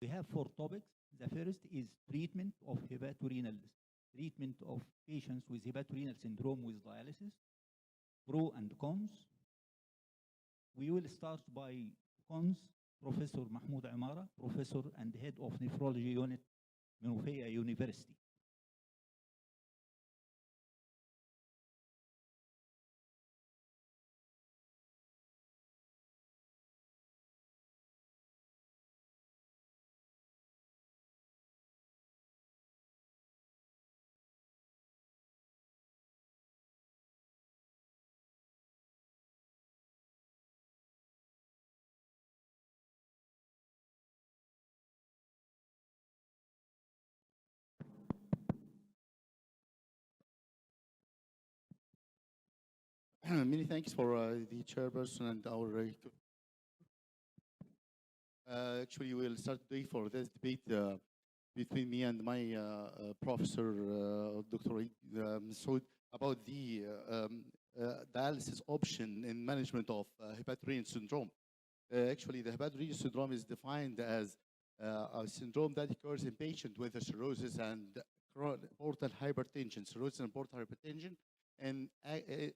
We have 4 topics. The first is treatment of treatment of patients with hepatorenal syndrome with dialysis, pro and cons. We will start by cons. Professor Mahmoud Emara, Professor and Head of Nephrology Unit, Menofia University. Many thanks for the chairperson and our. Actually, we'll start today for this debate between me and my professor, Dr. Masoud, about the dialysis option in management of hepatorenal syndrome. Actually, the hepatorenal syndrome is defined as a syndrome that occurs in patients with cirrhosis and portal hypertension, cirrhosis and portal hypertension, and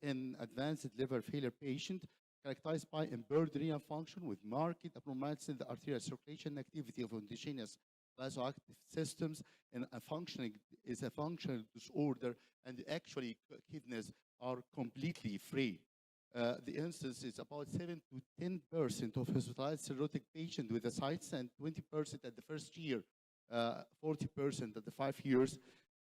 in advanced liver failure patient characterized by impaired renal function with marked abnormalities in the arterial circulation activity of endogenous vasoactive systems, and a functional disorder, and actually kidneys are completely free. The incidence is about 7 to 10% of hospitalized cirrhotic patients with ascites, and 20% at the first year, 40% at the 5 years.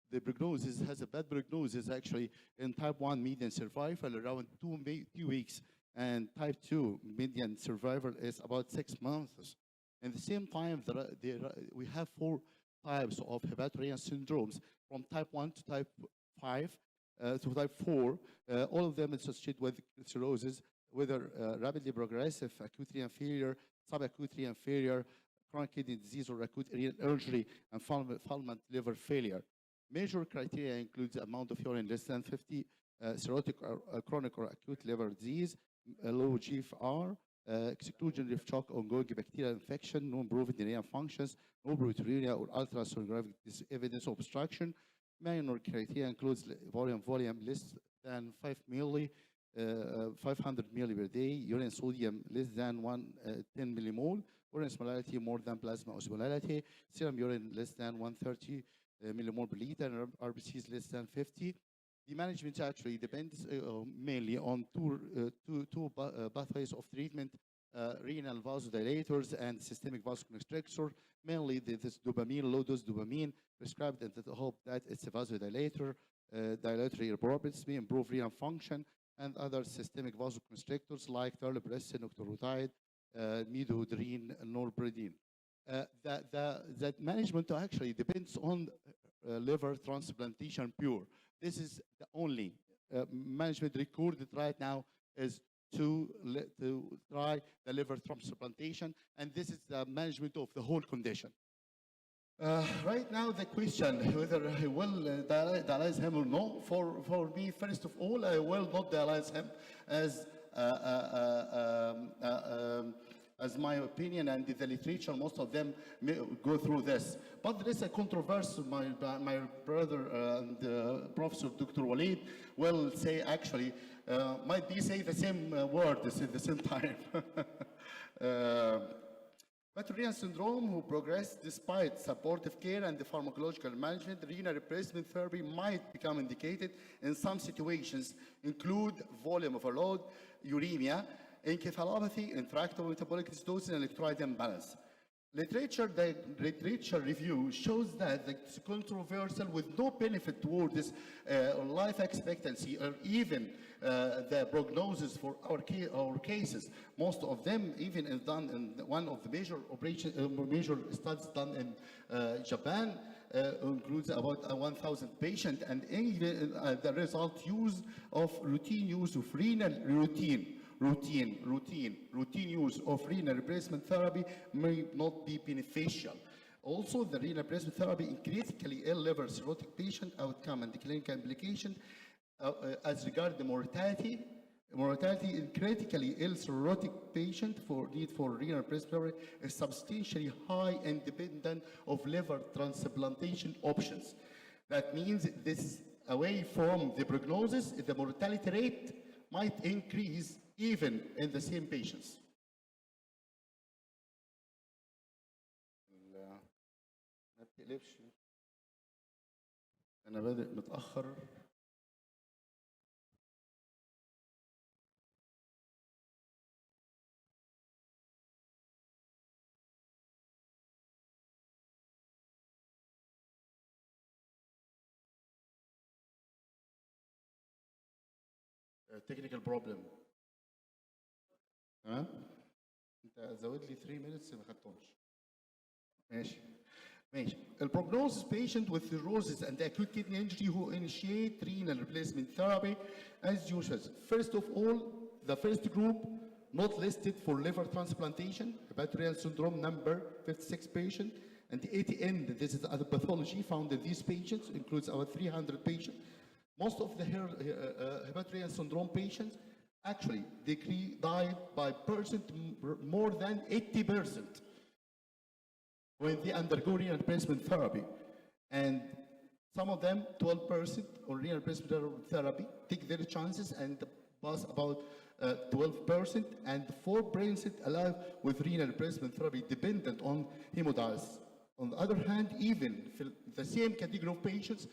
The prognosis has a bad prognosis actually in type 1 median survival around 2 weeks, and type 2 median survival is about 6 months. At the same time, we have 4 types of hepatorenal syndromes, from type 1 to type 5 to type 4. All of them associated with cirrhosis, whether rapidly progressive acute renal failure, subacute renal failure, chronic kidney disease, or acute renal injury, and fulminant liver failure. Major criteria includes amount of urine less than 50, cirrhotic or chronic or acute liver disease, low GFR, exclusion of shock, ongoing bacterial infection, no improvement in renal functions, no proteinuria or ultrasonographic evidence of obstruction. Minor criteria includes volume less than 500 milli per day, urine sodium less than 10 millimole, urine osmolality more than plasma osmolality, serum urine less than 130 millimole per liter, and RBCs less than 50. The management actually depends mainly on two pathways of treatment, renal vasodilators and systemic vasoconstrictor. Mainly this dopamine, low-dose dopamine, prescribed in the hope that it's a vasodilator, dilatory properties, may improve renal function, and other systemic vasoconstrictors like terlipressin, octreotide, midodrine, norepinephrine. That management actually depends on liver transplantation pure. This is the only management recorded right now is to try the liver transplantation, and this is the management of the whole condition. Right now, the question whether I will dialyze him or no, for me, first of all, I will not dialyze him as my opinion, and the literature, most of them go through this. But there is a controversy. My brother and Professor Dr. Walid will say, actually, might be say the same words at the same time. Hepatorenal syndrome who progress despite supportive care and the pharmacological management, renal replacement therapy might become indicated in some situations, include volume overload, uremia, encephalopathy, intractable metabolic acidosis, and electrolyte imbalance. The literature review shows that it's controversial with no benefit toward this life expectancy or even the prognosis for our cases. Most of them even is done in one of the major studies done in Japan, includes about 1,000 patients, and the result routine use of routine use of renal replacement therapy may not be beneficial. Also, the renal replacement therapy in critically ill liver cirrhotic patient outcome and the clinical implication as regard the mortality Mortality in critically ill cirrhotic patient for need for renal replacement is substantially high and dependent of liver transplantation options. That means this away from the prognosis, the mortality rate might increase even in the same patients. ما بتقلبش أنا بادئ متأخر. technical problem. ها؟ أنت زود لي 3 minutes ما خدتهمش. ماشي. ماشي. The prognosis patient with cirrhosis and acute kidney injury who initiate renal replacement therapy as usual. First of all, the first group not listed for liver transplantation, Hepatorenal Syndrome number 56 patient, and at the end, this is the pathology found in these patients, includes our 300 patients. Most of the Hepatorenal Syndrome patients actually died by more than 80% when they undergo renal replacement therapy. And some of them, 12% on renal replacement therapy, take their chances and pass about 12%, and 4% alive with renal replacement therapy dependent on hemodialysis. On the other hand, even for the same category of patients,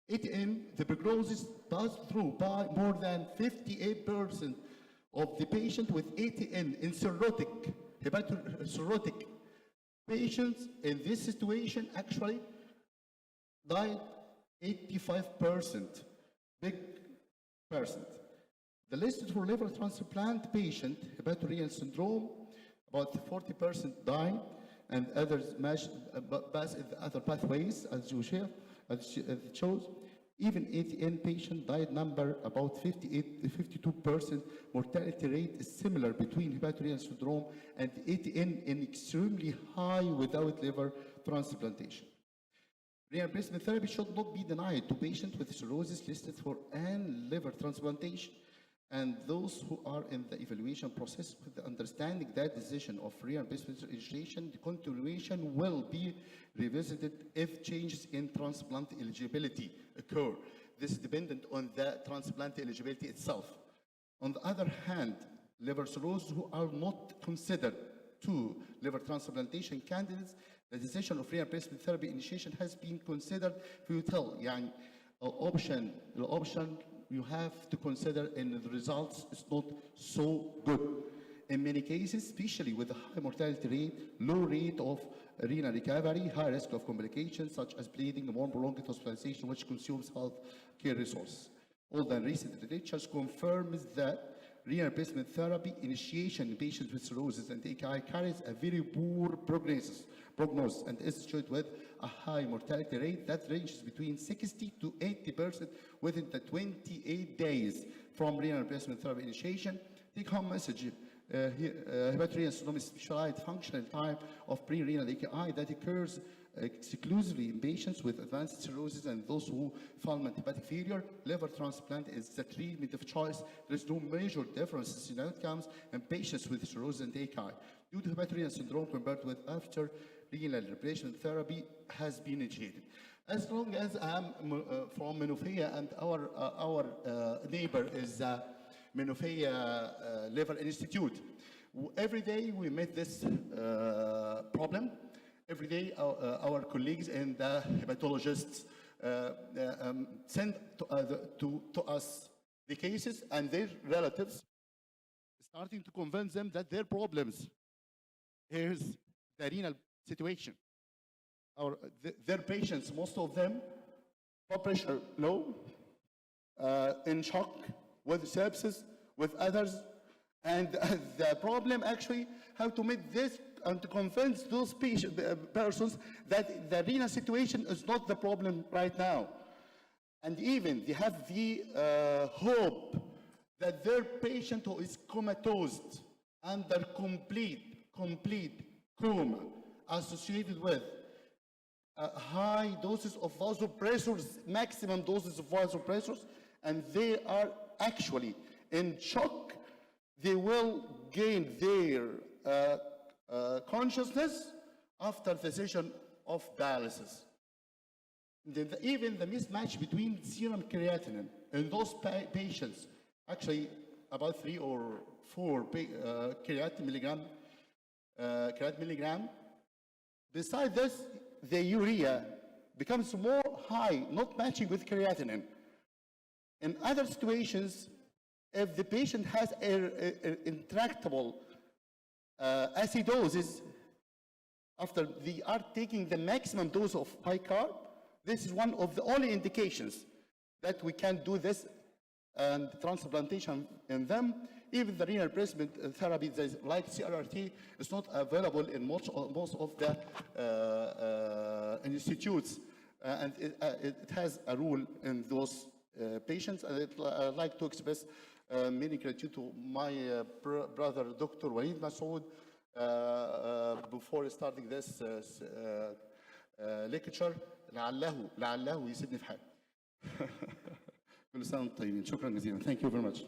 the prognosis passed through by more than 58% of the patient with ATN in cirrhotic patients in this situation actually died 85%, big percent. The list for liver transplant patient, Hepatorenal Syndrome, about 40% died, and others pass in the other pathways, as you share, as it shows. Even ATN patient died number about 52%. Mortality rate is similar between Hepatorenal Syndrome and ATN and extremely high without liver transplantation. Renal replacement therapy should not be denied to patients with cirrhosis listed for an liver transplantation, and those who are in the evaluation process with the understanding that decision of renal replacement registration, the continuation will be revisited if changes in transplant eligibility occur. This is dependent on the transplant eligibility itself. On the other hand, liver cirrhosis who are not considered to liver transplantation candidates, the decision of renal replacement therapy initiation has been considered futile. يعني option you have to consider, and the results is not so good. In many cases, especially with a high mortality rate, low rate of renal recovery, high risk of complications such as bleeding, more prolonged hospitalization, which consumes health care resources. All the recent literature confirms that renal replacement therapy initiation in patients with cirrhosis and AKI carries a very poor prognosis and is associated with a high mortality rate that ranges between 60 to 80% within the 28 days from renal replacement therapy initiation. Take-home message: Hepatorenal Syndrome is a specialized functional type of pre-renal AKI that occurs exclusively in patients with advanced cirrhosis and those who fulminant hepatic failure. Liver transplant is the treatment of choice. There is no major differences in outcomes in patients with cirrhosis and AKI due to Hepatorenal Syndrome compared with after renal replacement therapy has been initiated. As long as I'm from Menofia and our neighbor is Menofia Liver Institute, every day we meet this problem. Every day our colleagues and hepatologists send to us the cases and their relatives, starting to convince them that their problems is the renal situation. Their patients, most of them, blood pressure low, in shock, with sepsis, with others, and the problem actually how to make this and to convince those persons that the renal situation is not the problem right now. And even they have the hope that their patient who is comatose under complete coma associated with high doses of vasopressors, maximum doses of vasopressors, and they are actually in shock they will gain their consciousness after the session of dialysis. Even the mismatch between serum creatinine in those patients, actually about 3 or 4 creatinine milligram. Besides this, the urea becomes more high, not matching with creatinine. In other situations, if the patient has intractable acidosis, after they are taking the maximum dose of bicarb, this is one of the only indications that we can do this and transplantation in them. Even the renal replacement therapy, like CRRT, is not available in most of the institutes, and it has a rule in those patients. And I'd like to express many gratitude to my brother, Dr. Walid Masoud, before starting this lecture. لعله يسيبني في حالي. كل سنة وانتم طيبين. شكرا جزيلا. Thank you very much.